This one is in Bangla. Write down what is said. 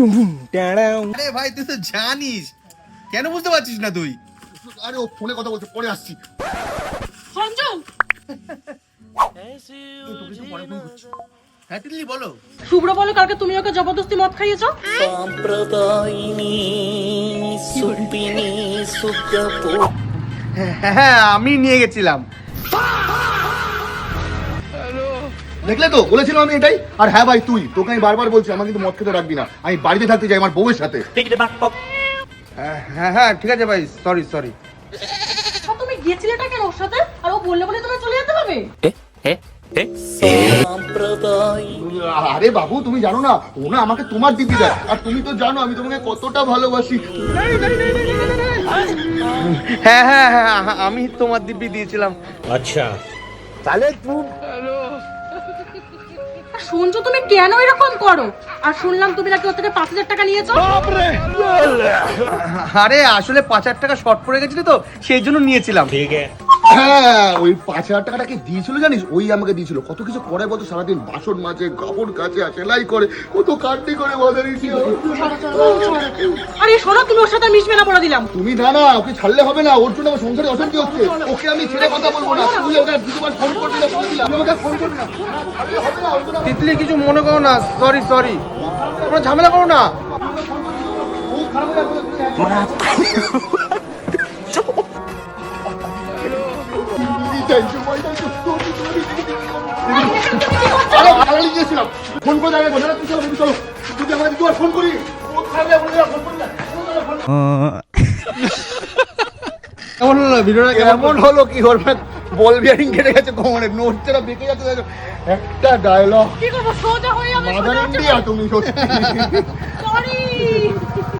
আরে ভাই তুই তো জানিস, কেন বুঝতে পারছিস না তুই? আরে ও ফোনে কথা বলছে, পরে আসছি। সঞ্জু, হ্যাঁ তিতলি বলো। শুভ্র বলে কালকে তুমি ওকে জবরদস্তি মদ খাইয়েছো। হ্যাঁ আমি নিয়ে গেছিলাম। দেখলে তো বলেছিলাম আমি এটাই। আর হ্যাঁ ভাই তুই, তোকে আমি বারবার বলছি আমার কিন্তু মদ খেতে রাখবি না, আমি বাড়িতে থাকতে চাই আমার বউয়ের সাথে। হ্যাঁ হ্যাঁ ঠিক আছে ভাই, সরি সরি। তুমি গিয়েছিলেটা কেন ওর সাথে? আর ও বললে বলে তুমি চলে যেতে হবে? আরে বাবু তুমি জানো না, ও না আমাকে তোমার দিদি দেয়, আর তুমি তো জানো আমি তোমাকে কতটা ভালোবাসি। হ্যাঁ হ্যাঁ হ্যাঁ আমি তোমার দিব্যি দিয়েছিলাম। अच्छा তাহলে তুই আর সঞ্জু তুমি কেন এরকম করো? আর শুনলাম তুমি নাকি ওর থেকে 5,000 টাকা নিয়েছো। আরে আসলে 5,000 টাকা শর্ট পড়ে গেছিল তো সেই জন্য নিয়েছিলাম। ठीक है হ্যাঁ ওই 5,000 টাকাটাকে দিয়েছিল জানিস, ওই আমাকে দিয়েছিল। কত কিছু করে বলতো, সারাদিন বাসন মাজে, কাপড় কাচে, সেলাই করে, কত কাটনি করে বাজারে। আরে শোনো, তুমি ওর সাথে মিশবে না বলে দিলাম। তুমি না না ওকে ছাড়লে হবে না, ওর জন্য আমার সংসারে অশান্তি হচ্ছে। ওকে আমি ছেড়ে কথা বলবো না, তুই ওকে দুবার ফোন করবি না, তুই আমাকে ফোন করবি না, ছাড়লে হবে না, ওর জন্য তিতলি কিছু মনে করো না, সরি সরি, তোমরা ঝামেলা করো না। খুব খারাপ হয়ে ফোন করে দেবে, চলো চলো, তুই আমাকে দুবার ফোন করি, ও খারাপ ফোন করি না। কেমন হলো ভিডিওটা? কেমন হলো কি করবে? বল বিয়ারিং কেটে গেছে কোমরে, নোটটা বেঁকে যাচ্ছে। একটা ডায়লগ কি করবো, সোজা হয়ে যাবে। মাদার ইন্ডিয়া তুমি সত্যি। সরি।